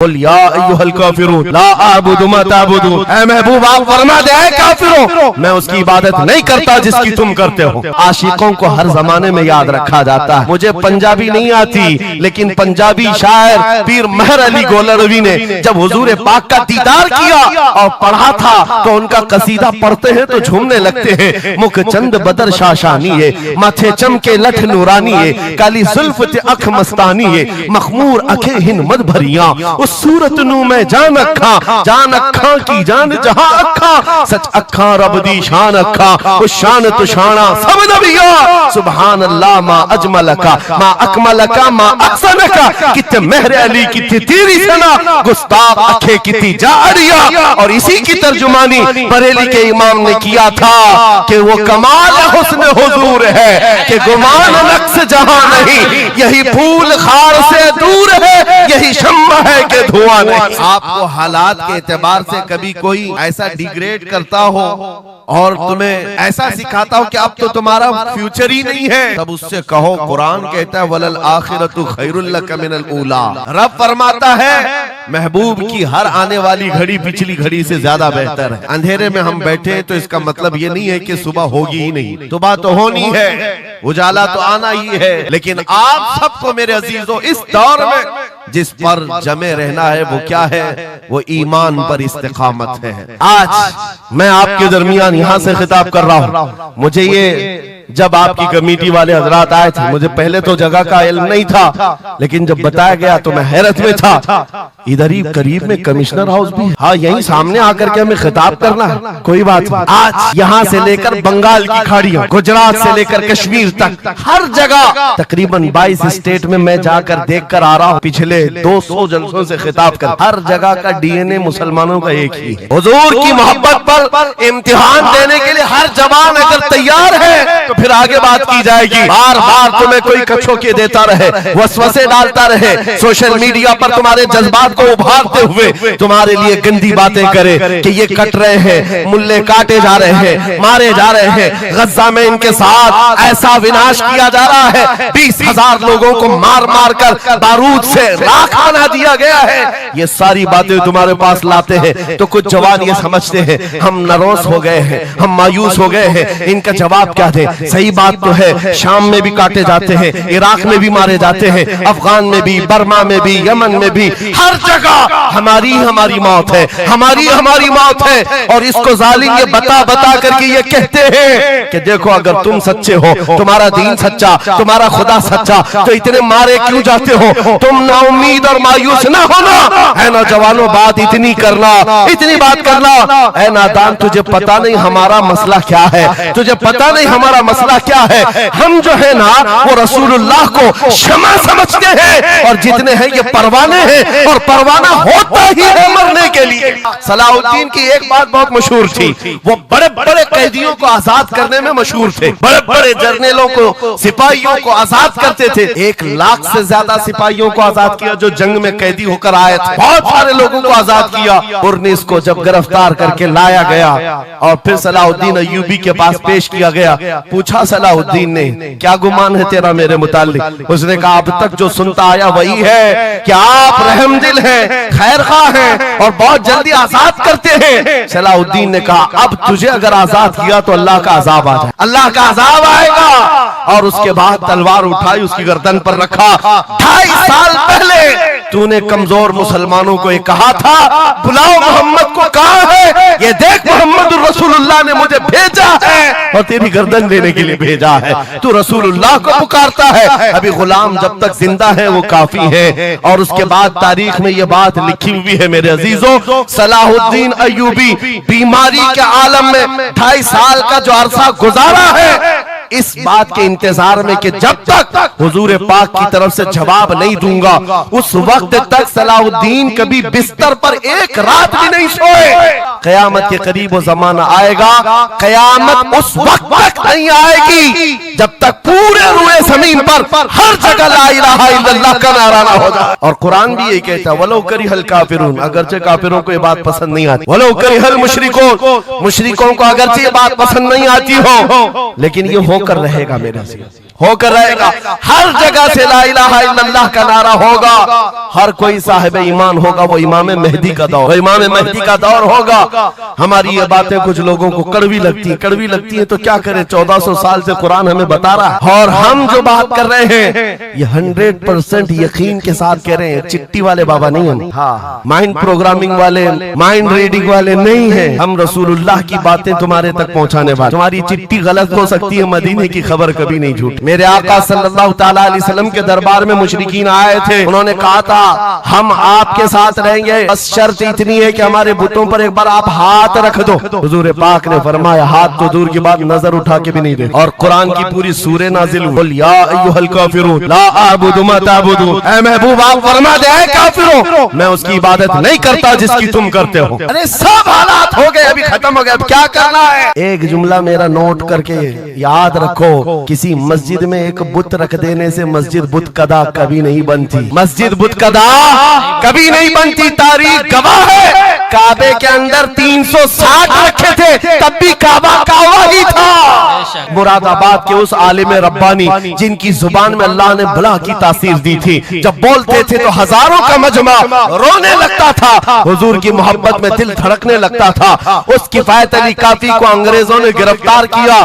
कुल या अय्युहल काफिरून ला अअबुदु मा तअबुदून, ऐ महबूब आप फरमा दे ऐ काफिरों मैं उसकी इबादत नहीं करता जिसकी तुम करते हो। आशिकों को हर जमाने में याद रखा जाता है। मुझे पंजाबी नहीं आती, लेकिन पंजाबी शायर पीर मेहर अली गोलरवी ने जब हुजूर पाक का दीदार किया और पढ़ा था तो उनका कसीदा पढ़ते हैं तो झूमने लगते हैं। मुख चंद बदर शाशानी है, माथे चमके लठ नूरानी है, काली जुल्फ ते अख मस्तानी है, मखमूर अखे हिन मद भरिया, उस सूरत नू मैं जान अखा की जान जहां अखा, सच अखा रब दी शान अखा, उस शान तो शाना सब नबिया, सुभान अल्लाह मा अजमलका मा अकमलका मा अहसनका, कित्ते मेहर अली कित्ते तेरी सना, गुस्ताख अखे कित्ती जारिया। और इसी की तर्जुमानी बरेली के इमाम ने किया था कि वो कमाल हुस्न हुजूर है कि गुमान नक्स जहां नहीं, यही फूल खार से दूर है, यही शम्मा है कि धुआं नहीं। आपको हालात के एतबार से कभी कोई ऐसा डिग्रेड करता हो और तुम्हें ऐसा सिखाता हो कि अब तो तुम्हारा फ्यूचर ही नहीं है, तब उससे कहो कुरान कहता है वलल आखिरतु खैरुल लक मिनल ऊला। रब फरमाता है महबूब की हर आने वाली घड़ी पिछली घड़ी से ज्यादा बेहतर है। अंधेरे में हम बैठे तो इसका मतलब ये नहीं है कि सुबह होगी ही नहीं, सुबह तो होनी है, उजाला तो आना ही है। लेकिन आप सबको मेरे अजीजों इस दौर में जिस पर जमे रहना है वो क्या है? वो ईमान पर इस्तिकामत है। आज मैं आपके दरमियान यहाँ से खिताब कर रहा हूँ। मुझे ये जब आपकी कमेटी वाले हजरात आए थे, मुझे पहले तो जगह का इल्म नहीं था, लेकिन जब बताया गया तो मैं हैरत में था। इधर ही करीब में कमिश्नर हाउस भी, हाँ यहीं सामने आकर के हमें खिताब करना है, कोई बात नहीं। आज यहाँ से लेकर बंगाल की खाड़ियों, गुजरात से लेकर कश्मीर तक हर जगह तकरीबन 22 स्टेट में मैं जाकर देख कर आ रहा हूँ। पिछले 200 जलसों से खिताब कर, हर जगह का डीएनए मुसलमानों का एक ही है। हुजूर की मोहब्बत पर इम्तिहान देने के लिए हर जवान अगर तैयार है तो फिर आगे बात की जाएगी। बार बार तुम्हें कोई कछोके देता रहे, वसवसे डालता रहे, सोशल मीडिया पर तुम्हारे जज्बात को उभारते हुए तुम्हारे लिए गंदी बातें करे कि ये कट रहे हैं, मुल्ले काटे जा रहे हैं, मारे जा रहे हैं, गज्जा में इनके साथ ऐसा विनाश किया जा रहा है, 20,000 लोगों को मार मार कर बारूद से राख बना दिया गया है। ये सारी बातें तुम्हारे पास लाते हैं तो कुछ जवान ये समझते हैं हम नरोस हो गए हैं, हम मायूस हो गए हैं, इनका जवाब क्या दे। सही बात तो है, शाम में भी काटे जाते हैं, इराक में भी मारे जाते हैं, अफगान में भी, बर्मा में भी, यमन में भी, हर जगह हमारी मौत है, हमारी मौत है। और इसको जालिम ये बता बता करके ये कहते हैं कि देखो अगर तुम सच्चे हो, तुम्हारा दीन सच्चा, तुम्हारा खुदा सच्चा, तो इतने मारे क्यों जाते हो? तुम ना उम्मीद और मायूस ना होना है नौजवानों, बात इतनी करना, इतनी बात करना। ऐ नादान तुझे पता नहीं हमारा मसला क्या है, तुझे पता नहीं हमारा मसला क्या है। हम जो है ना वो रसूलुल्लाह को शमा समझते हैं और जितने हैं ये परवाने हैं, और परवाना होता ही है मरने के लिए। सलाहुद्दीन की एक बात बहुत मशहूर थी, वो बड़े बड़े कैदियों को आजाद करने में मशहूर थे, बड़े बड़े जर्नलों को, सिपाहियों को आजाद करते थे। 1 लाख से ज्यादा सिपाहियों को आजाद किया जो जंग में कैदी होकर आए थे, बहुत सारे लोगों को आजाद किया। उर्निस को जब गिरफ्तार करके लाया गया और फिर सलाहुद्दीन अय्यूबी के पास पेश किया गया, पूछा सलाहुद्दीन ने क्या गुमान है तेरा मेरे मुताल्लिक? उसने कहा अब तक जो सुनता आया वही है कि आप रहमदिल हैं, खैरख्वाह हैं और बहुत जल्दी आजाद करते हैं। सलाहुद्दीन ने कहा अब तुझे अगर आजाद किया तो अल्लाह का अजाब आ जाए, अल्लाह का अजाब आएगा। और उसके बाद तलवार उठाई, उसकी गर्दन पर रखा। 2.5 साल पहले तूने कमजोर मुसलमानों को ये कहा था बुलाओ मोहम्मद को, कहाँ है ये देख, मोहम्मद रसूलुल्लाह ने मुझे भेजा है और तेरी गर्दन लेने के लिए भेजा है। तू रसूलुल्लाह को पुकारता है, अभी गुलाम जब तक जिंदा है वो काफी है। और उसके बाद तारीख में ये बात लिखी हुई है मेरे अजीजों, सलाहुद्दीन अय्यूबी बीमारी के आलम में 2.5 साल का जो अरसा गुजारा है, इस बात के इंतजार में कि जब तक हुजूर पाक की तरफ से जवाब नहीं दूंगा उस वक्त तक सलाहुद्दीन कभी बिस्तर पर एक रात भी नहीं सोए। कयामत के करीब वो जमाना आएगा, कयामत उस वक्त तक नहीं आएगी जब तक पूरे रुए जमीन पर हर जगह ला इलाहा इल्लल्लाह का नारा ना हो जाए। और कुरान भी यही कहता है वलो करिहल काफिरून, अगरचे काफिरों को ये बात पसंद नहीं आती, वलो करिहल मुशरिकून, मुशरिकों को अगरचे ये बात पसंद नहीं आती हो, लेकिन ये होकर रहेगा मेरे से। होकर रहेगा। हर जगह से ला इलाहा इल्लल्लाह का नारा होगा। हर कोई साहिब ईमान होगा, वो इमाम मेहदी का दौर, इमाम मेहदी का दौर होगा। हमारी ये बातें कुछ लोगों को कड़वी लगती है तो क्या करें, 1400 साल से कुरान हमें बता रहा है। और हम जो बात कर रहे हैं ये 100% यकीन के साथ कह रहे हैं। चिट्ठी वाले बाबा नहीं है, हाँ, माइंड प्रोग्रामिंग वाले, माइंड रीडिंग वाले नहीं है। हम रसूलुल्लाह की बातें तुम्हारे तक पहुंचाने वाले। तुम्हारी चिट्ठी गलत हो सकती है, मदीने की खबर कभी नहीं झूठ। मेरे आका सल्लल्लाहु तआला अलैहि वसल्लम के दरबार में मुशरिकीन आए थे। उन्होंने कहा था हम आपके साथ रहेंगे, बस शर्त इतनी है कि हमारे बुतों पर एक बार आप हाथ रख दो। हुजूर पाक ने फरमाया हाथ तो दूर की बात, नजर उठा के भी नहीं दे। और कुरान की पूरी सूरह नाजिल हुई, या अय्युहल काफिरून ला अअबुदु मा ताबुदून। ऐ महबूब आप फरमा दे ऐ काफिरों, मैं उसकी इबादत नहीं करता जिसकी तुम करते हो। अरे सब हालात हो गए, अभी खत्म हो गया, अब क्या करना है? एक जुमला मेरा नोट करके याद रखो, किसी मस्जिद में एक बुत रख देने से मस्जिद बुत कदा कभी नहीं बनती। मस्जिद बुत कदा कभी नहीं बनती। तारीख गवाह है, काबे के अंदर 360 रखे थे, तब भी काबा काबा ही था। मुरादाबाद के उस आलिम रब्बानी जिनकी जुबान में अल्लाह ने बला की तासीर दी थी, जब बोलते थे तो हजारों का मजमा रोने लगता था, हुजूर की मोहब्बत में दिल धड़कने लगता था। उस किफायत अली काफी को अंग्रेजों ने गिरफ्तार किया,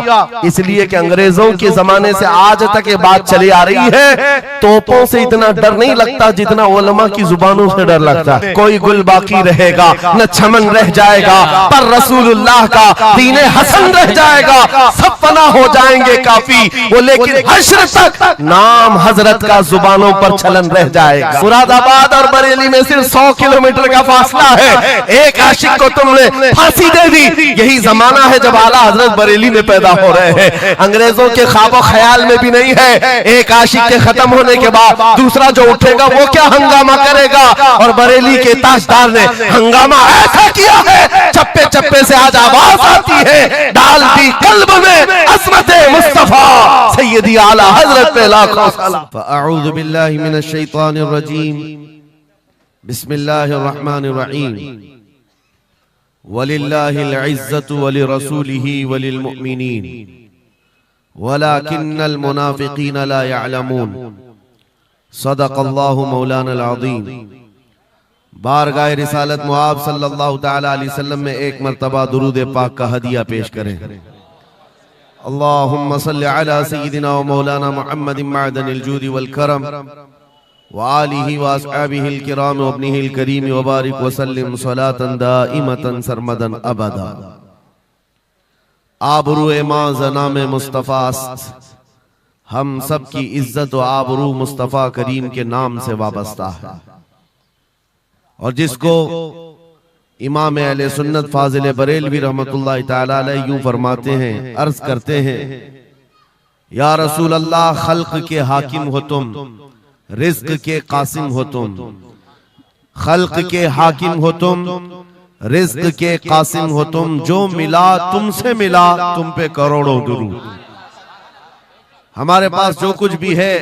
इसलिए कि अंग्रेजों के जमाने से आज तक ये बात चली आ रही है, तोपों से इतना डर नहीं लगता जितना उलमा की जुबानों से डर लगता है। कोई गुल बाकी रहेगा न चमन रह जाएगा, पर रसूलुल्लाह का दीने हसन रह जाएगा। सब फना हो जाएंगे काफी वो, लेकिन हश्र तक नाम हजरत का जुबानों पर चलन रह जाएगा। मुरादाबाद और बरेली में सिर्फ 100 किलोमीटर का फासला है। एक आशिक को तुमने फांसी दे दी, यही जमाना है जब आला हजरत बरेली में पैदा हो रहे हैं। अंग्रेजों के ख्वाबो ख्याल में भी नहीं है एक आशिक के खत्म होने के बाद दूसरा जो उठेगा वो क्या हंगामा करेगा। और बरेली के ताजदार ने हंगामा ऐसा किया है, चप्पे चप्पे से आज आवाज आती है, डाल दी कल्ब में अज़मत मुस्तफा सैयदी आला हजरत पे लाखों सलाम। फअऊज़ु बिल्लाहि मिनश शैतानिर रजीम, बिस्मिल्लाहिर रहमानिर रहीम। वलिल्लाहिल इज़्ज़तु वलिरसूलिही वलिल मुअमिनीन वलाकिन्नल मुनाफिकीन ला यअलमून। सदक़ल्लाहु मौलाना अज़ीम। बारगाह रिसालत मुआब सल्लल्लाहु तआला अलैहि वसल्लम में एक मर्तबा दुरूद पाक का हदिया पेश करें। अल्लाहुम्मा सल्लि अला सय्यिदिना व मौलाना मुहम्मदिन मअदनिल जूदि वल करम व आलिहि व अस्हाबिहिल किराम व इब्निहिल करीम व बारिक व सल्लिम सलातन दाइमतन सरमदन अबदा। आबरू मां ज़नाम मुस्तफ़ा, हम सब की इज्जत व आबरू मुस्तफ़ा करीम के नाम से वाबस्ता है। और जिसको इमाम अहले सुन्नत फाजिल बरेलवी रहमतुल्लाह तआला अलैह यूं फरमाते हैं, अर्ज करते हैं, या रसूल अल्लाह खल्क के हाकिम हो तुम, रिज़्क के कासिम हो तुम। खल्क के हाकिम हो तुम, रिज़्क के कासिम हो तुम। जो मिला तुमसे मिला, तुम पे करोड़ों दुरूद। हमारे पास जो कुछ भी है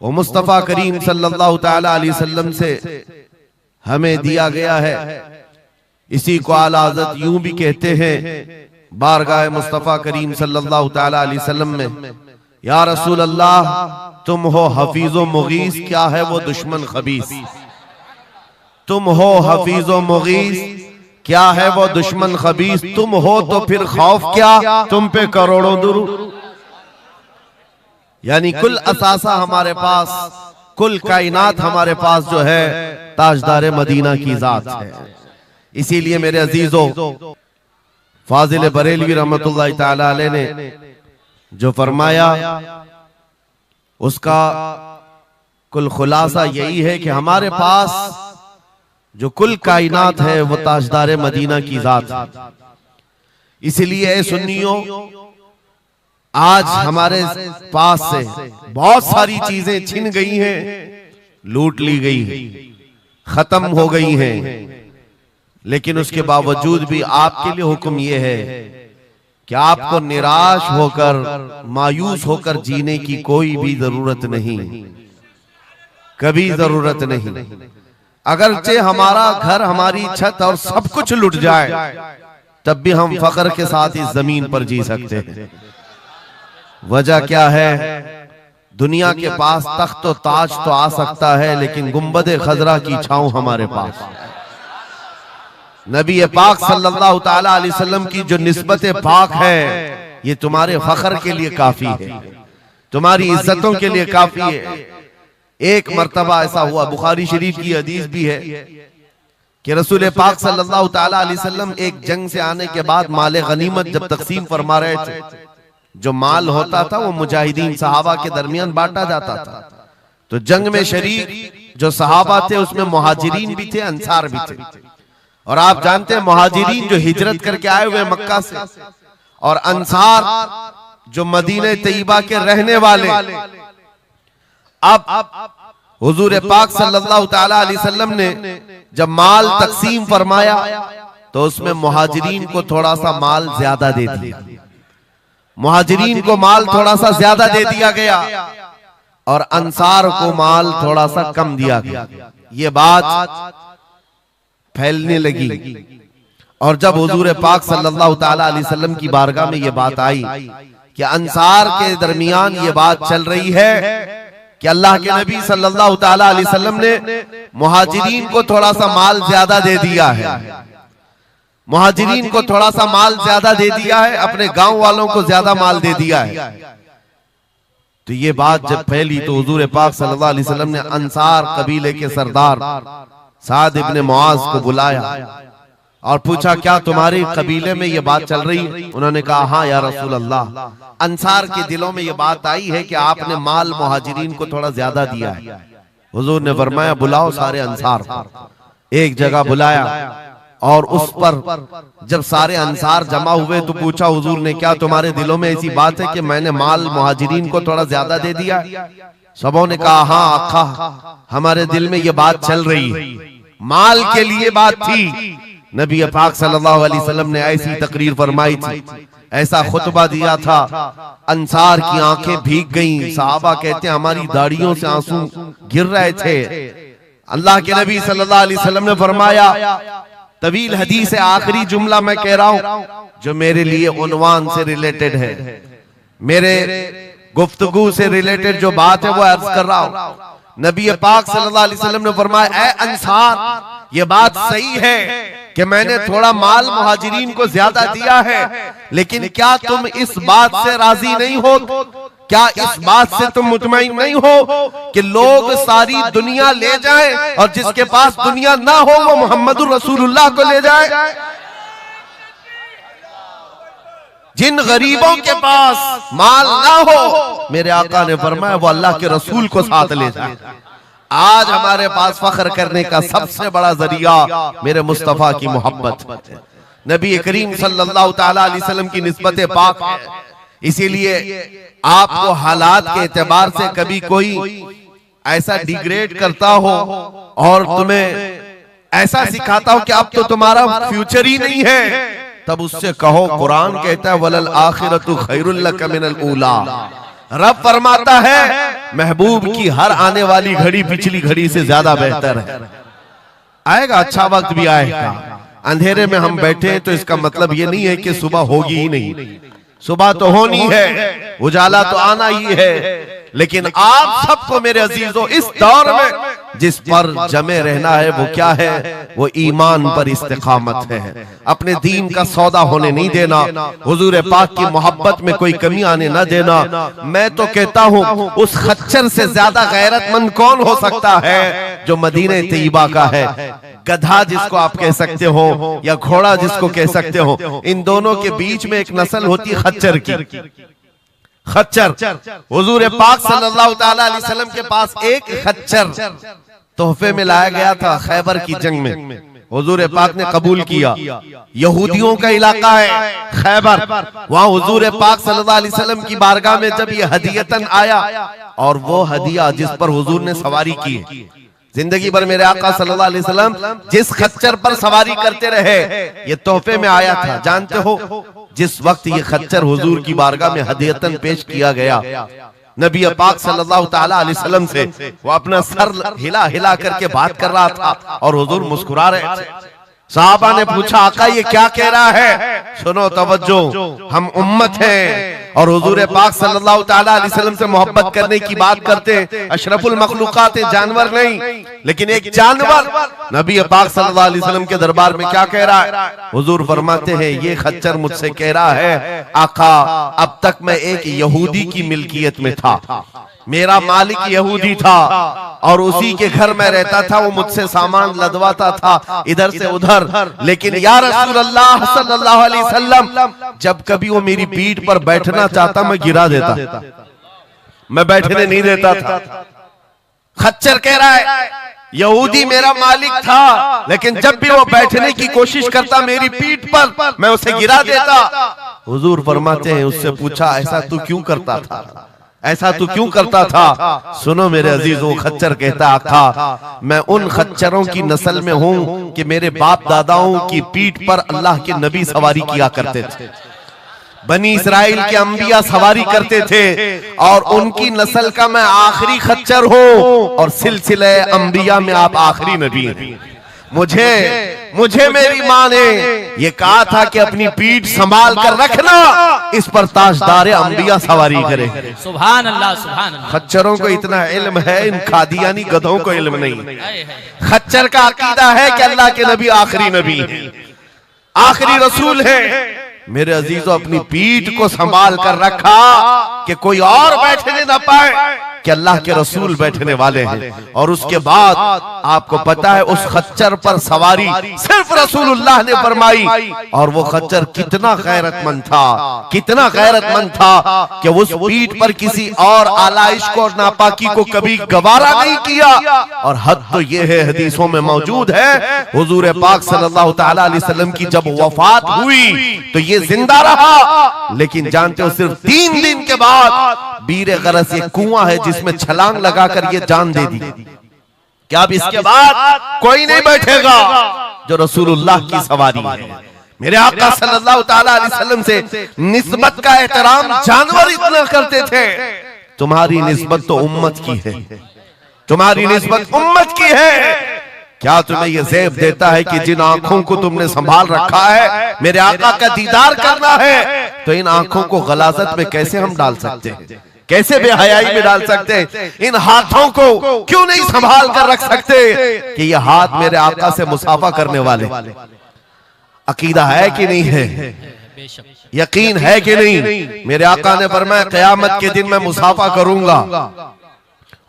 वो मुस्तफ़ा करीम सल्लल्लाहु तआला अलैहि वसल्लम से हमें दिया गया है। इसी को आला हज़रत यूं भी कहते हैं बारगाह मुस्तफ़ा करीम सल्लल्लाहु तआला अलैहि वसल्लम में, या रसूल अल्लाह तुम हो हफीज़ो मुगीस, क्या है वो दुश्मन खबीस। तुम हो हफीज़ो मुगीस, क्या है वो दुश्मन खबीस। तुम हो तो फिर खौफ क्या, तुम पे करोड़ों दुरूद। यानी कुल असासा हमारे पास, कुल कायनात हमारे पास जो है ताजदार मदीना की जात है। इसीलिए मेरे अजीजों, फाजिल बरेलवी रहमतुल्लाह तआला अलैह ने जो फरमाया उसका कुल खुलासा यही है कि हमारे पास जो कुल कायनात है वो ताजदार मदीना की जात है। इसलिए सुन्नियों, आज हमारे पास से बहुत सारी चीजें छिन गई हैं, लूट ली गई हैं, खत्म हो गई हैं, लेकिन उसके बावजूद भी आपके लिए हुक्म यह है कि आपको निराश होकर, मायूस होकर जीने की कोई भी जरूरत नहीं, कभी जरूरत नहीं। अगरचे हमारा घर, हमारी छत और सब कुछ लुट जाए, तब भी हम फख्र के साथ इस जमीन पर जी सकते हैं। वजह क्या है? दुनिया के पास तख्त तो ताज तो आ सकता है, लेकिन गुंबद खजरा की छांव हमारे पास। नबी पाक सल्लल्लाहु ताला अलैहि वसल्लम की जो निस्बत पाक है, ये तुम्हारे फख्र के लिए काफी है, तुम्हारी इज्जतों के लिए काफी है। एक मर्तबा ऐसा हुआ, बुखारी शरीफ की हदीस भी है कि रसूल पाक सल्लल्लाहु ताला अलैहि वसल्लम एक जंग से आने के बाद माल गनीमत जब तकसीम फरमा रहे थे, जो माल होता था वो मुजाहिदीन सहाबा के दरमियान बांटा जाता था। तो जंग में शरीक जो सहाबा थे उसमें मुहाजिरीन भी थे, अंसार भी थे। और आप जानते हैं मुहाजिरीन जो हिजरत करके आए हुए मक्का से, और अंसार जो मदीने तैयबा के रहने वाले। अब हुजूर पाक सल्लल्लाहु ताला अलैहि वसल्लम ने जब माल तकसीम फरमाया तो उसमें मुहाजिरीन को थोड़ा सा माल ज्यादा दे दिया, मुहाजिरीन को माल थोड़ा सा ज्यादा दे दिया गया और अंसार को माल थोड़ा सा कम दिया गया। ये बात फैलने लगी और जब हुजूर पाक सल्लल्लाहु ताला अलैहि वसल्लम की बारगाह में ये बात आई कि अंसार के दरमियान ये बात चल रही है कि अल्लाह के नबी सल्लल्लाहु ताला अलैहि वसल्लम ने मुहाजिरीन को थोड़ा सा माल ज्यादा दे दिया है, मुहाजिरीन को थोड़ा सा माल ज्यादा दे दिया है, अपने गांव वालों को ज्यादा माल दे दिया है। तो ये बात जब फैली तो हुजूर पाक सल्लल्लाहु अलैहि वसल्लम ने अंसार कबीले के सरदार साद इब्ने मुआज को बुलाया और पूछा, क्या तुम्हारे कबीले में ये बात चल रही है? उन्होंने कहा, हाँ या रसूल अल्लाह, अंसार के दिलों में ये बात आई है कि आपने माल मुहाजिरीन को थोड़ा ज्यादा दिया है। हुजूर ने फरमाया, बुलाओ सारे अंसार को। एक जगह बुलाया और उस पर जब सारे अंसार जमा हुए तो पूछा हुजूर ने, क्या तुम्हारे दिलों में ऐसी बात है कि मैंने माल मुहाजिरीन को थोड़ा ज्यादा दे दिया? सबों ने कहा, हाँ आका, हमारे दिल में ये बात चल रही है, माल के लिए बात थी। नबी पाक सल्लल्लाहु अलैहि वसल्लम ने ऐसी तकरीर फरमाई थी, ऐसा खुतबा दिया था, अंसार की आंखें भीग गईं। सहाबा कहते हैं हमारी दाढ़ियों से आंसू गिर रहे थे। अल्लाह के नबी सल्लल्लाहु अलैहि वसल्लम ने फरमाया, तवील हदीस है, आखिरी जुमला मैं कह रहा हूं जो मेरे लिए उन्वान से रिलेटेड है, मेरे गुफ्तगू से रिलेटेड जो बात है वो अर्ज कर रहा हूं। नबी पाक सल्लल्लाहु अलैहि वसल्लम ने फरमाया, ऐ अंसार, ये बात सही है कि मैंने थोड़ा माल मुहाजिरीन को ज्यादा दिया है, लेकिन क्या तुम इस बात से राजी नहीं हो? क्या इस बात से तुम मुतमईन नहीं हो कि लोग सारी दुनिया ले जाएं और जिसके पास दुनिया ना हो वो मोहम्मदुर रसूलुल्लाह को ले जाए? जिन गरीबों के पास माल ना हो, मेरे आका ने फरमाया, वो अल्लाह के रसूल को साथ ले जाए। आज हमारे पास फख्र करने का सबसे बड़ा जरिया मेरे मुस्तफा की मोहब्बत, नबी करीम सल्लल्लाहु ताला अलैहि वसल्लम की निस्बत पाक है। इसीलिए आपको हालात के एतबार से कभी कोई ऐसा डिग्रेड करता हो और तुम्हें ऐसा सिखाता हो कि अब तो तुम्हारा फ्यूचर ही नहीं है, तब उससे कहो, कुरान कहता है, वलल आखिरतु खैरुल लक मिनल ऊला। रब फरमाता है महबूब की हर आने वाली घड़ी पिछली घड़ी से ज्यादा बेहतर है। आएगा, अच्छा वक्त भी आएगा। अंधेरे में हम बैठे हैं तो इसका मतलब ये नहीं है कि सुबह होगी ही नहीं, सुबह तो होनी है, उजाला तो आना ही है। लेकिन आप सबको मेरे अजीजों इस दौर में जिस पर जमे रहना है वो क्या है? वो ईमान पर इस्तिकामत है, अपने दीन का सौदा होने नहीं देना, हुजूर पाक की मोहब्बत में कोई कमी आने न देना। मैं तो कहता हूँ उस खच्चर से ज्यादा गैरतमंद कौन हो सकता है जो मदीने तैयबा का है। गधा जिसको आप कह सकते हो या घोड़ा जिसको कह सकते हो, इन दोनों के बीच में एक नस्ल होती है खच्चर की। खच्चर, हुजूर पाक सल्लल्लाहु ताला अलैहि वसल्लम के पास एक खच्चर तोहफे में लाया गया था खैबर की जंग में, हुजूर पाक ने कबूल किया। यहूदियों का इलाका है खैबर, वहां हुजूर पाक सल्लल्लाहु अलैहि वसल्लम की बारगाह में जब ये हदियतन आया, और वो हदिया जिस पर हुजूर ने सवारी की, जिंदगी भर मेरे आका सल्लल्लाहु अलैहि वसल्लम जिस खच्चर पर सवारी करते रहे, ये तोहफे में आया था। जानते हो जिस वक्त ये खच्चर हुजूर की बारगाह में हदियतन पेश किया गया, नबी पाक सल्लल्लाहु ताला अलैहि वसल्लम से वो अपना सर हिला हिला करके बात कर रहा था और हुजूर मुस्कुरा रहे थे। साहबा ने पूछा आका ये क्या कह रहा है? सुनो तवज्जो, हम उम्मत हैं और हुजूर पाक सल्लल्लाहु ताला अलैहि वसल्लम से मोहब्बत करने की बात करते हैं। अशरफुल मखलूकात है, जानवर नहीं, लेकिन एक जानवर नबी पाक सल्लल्लाहु अलैहि वसल्लम के दरबार में क्या कह रहा है? हुजूर फरमाते हैं ये खच्चर मुझसे कह रहा है आका अब तक मैं एक यहूदी की मिल्कियत में था, मेरा मालिक यहूदी था और उसी के घर में रहता था, वो मुझसे सामान लदवाता था इधर से उधर, लेकिन या रसूल अल्लाह सल्लल्लाहु अलैहि वसल्लम जब कभी वो मेरी पीठ पर बैठना चाहता मैं गिरा देता, मैं बैठने नहीं देता था। खच्चर कह रहा है यहूदी मेरा मालिक था, लेकिन जब भी वो बैठने की कोशिश करता मेरी पीठ पर मैं उसे गिरा देता। हुजूर फरमाते हैं उससे पूछा ऐसा तू क्यों करता था, ऐसा तू क्यों करता था? सुनो मेरे अजीजों, खच्चर कहता आका मैं उन खच्चरों की नस्ल में हूं कि मेरे बाप दादाओं की पीठ पर अल्लाह के नबी सवारी किया करते थे, बनी इस्राइल के अंबिया सवारी करते थे और उनकी नस्ल का मैं आखिरी खच्चर हूं और सिलसिले अंबिया में आप आखिरी नबी हैं। मुझे मेरी माँ ने ये कहा था कि अपनी पीठ संभाल कर रखना, इस पर ताजदार अंबिया सवारी करे। सुभान अल्लाह, सुभान अल्लाह। खच्चरों को इतना इल्म है, इन कादियानी गधों को इल्म नहीं। खच्चर का अकीदा है कि अल्लाह के नबी आखिरी नबी, आखिरी रसूल है। मेरे अजीजों अपनी पीठ को संभाल कर रखा कि कोई और बैठने ना पाए, कि अल्लाह के रसूल बैठने वाले हैं। और उसके बाद आपको पता है उस खच्चर पर सवारी सिर्फ रसूलुल्लाह ने फरमाई, और वो खच्चर कितना गैरतमंद था, कितना गैरतमंद था कि उस पीठ पर किसी और आलाइश को और नापाकी को कभी गवारा नहीं किया। और हद तो ये है, हदीसों में मौजूद है, हुजूर पाक सल्लल्लाहु ताला अलैहि वसल्लम की जब वफात हुई तो ये जिंदा रहा, लेकिन जानते हो सिर्फ 3 दिन के बाद बीर गरस एक कुआं है जिसमें छलांग लगाकर ये जान दे दी कि अब इसके बाद कोई नहीं बैठेगा जो रसूलुल्लाह की सवारी है। मेरे आका सल्लल्लाहु ताला अलैहि वसल्लम से निस्बत का एहतराम जानवर इतना करते थे, तुम्हारी निस्बत तो उम्मत की है, तुम्हारी निस्बत उम्मत की है। क्या तुम्हें यह ज़ेब देता है कि जिन आंखों को तुमने संभाल रखा है मेरे आका का दीदार करना है, तो इन आंखों को गलाजत में कैसे हम डाल सकते हैं, कैसे बेहयाई में डाल सकते हैं? इन हाथों को क्यों नहीं संभाल कर रख सकते कि ये हाथ मेरे आका से मुसाफा करने वाले? अकीदा है कि नहीं है, यकीन है कि नहीं? मेरे आका ने फरमाया क़यामत के दिन मैं मुसाफा करूंगा।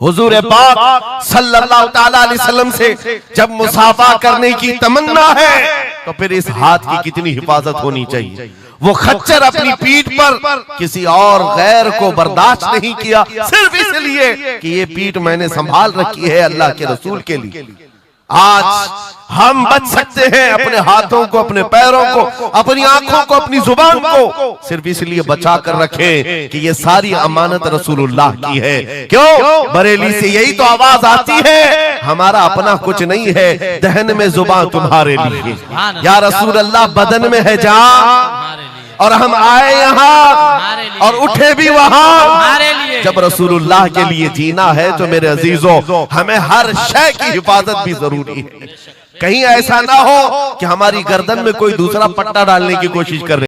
हुजूर पाक सल्लल्लाहु ताला अलैहि वसल्लम से जब मुसाफा करने की तमन्ना है तो फिर इस हाथ की कितनी हिफाजत होनी चाहिए। वो खच्चर अपनी पीठ पर किसी और गैर को बर्दाश्त नहीं किया, सिर्फ इसलिए कि ये पीठ मैंने संभाल रखी है अल्लाह के रसूल के लिए। आज हम बच सकते हैं अपने हाथों को, अपने पैरों को, अपनी आंखों को, अपनी जुबान को सिर्फ इसलिए बचा कर रखें कि ये सारी अमानत रसूलुल्लाह की है। क्यों? बरेली से यही तो आवाज आती है, हमारा अपना कुछ नहीं है, दहन में जुबान तुम्हारे लिए। या रसूल अल्लाह बदन में है जान, और हम आए यहाँ और उठे भी वहां। जब रसूलुल्लाह के लिए जीना है तो मेरे अजीजों हमें हर शय की हिफाजत भी जरूरी है। कहीं ऐसा ना हो कि हमारी गर्दन में कोई दूसरा पट्टा डालने की कोशिश कर रहे।